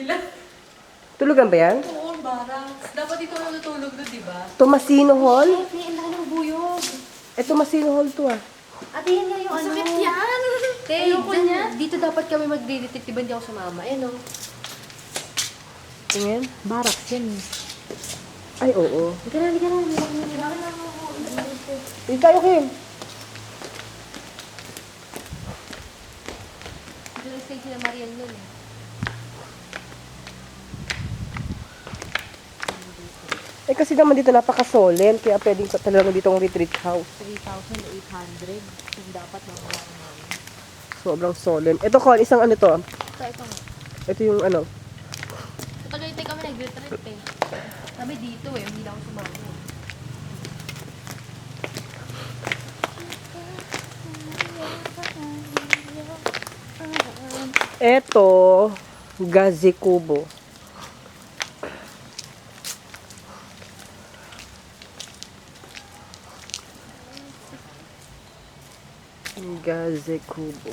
nila. Tulugan ba yan? Oo, barracks. Dapat dito ako natutulog doon, di ba? Tomasino Hall? May ang laki ng buyog. Tomasino Hall to ah. Ate, yan nga yung ano. Sakit yan! Te, dito dapat kami magdidetectivan, di ako sumama. Ayan o. Tingin? Barracks yan eh. Ay, oo. Hindi ka na, hindi ka na. Hindi tayo, Kim. Dito nag-stay sila Marian nun eh. Kasi naman dito napaka-solemn, kaya pwedeng talagang dito ang retreat house. 3,800. Yung dapat na namin. Sobrang solemn. Ito, Con, isang ano to? Ito nga. Ito yung ano. Sa Tagaytay kami nag-retreat eh. Kami dito eh, hindi na ako sumama. Ito, Gazikubo. Gazekubo.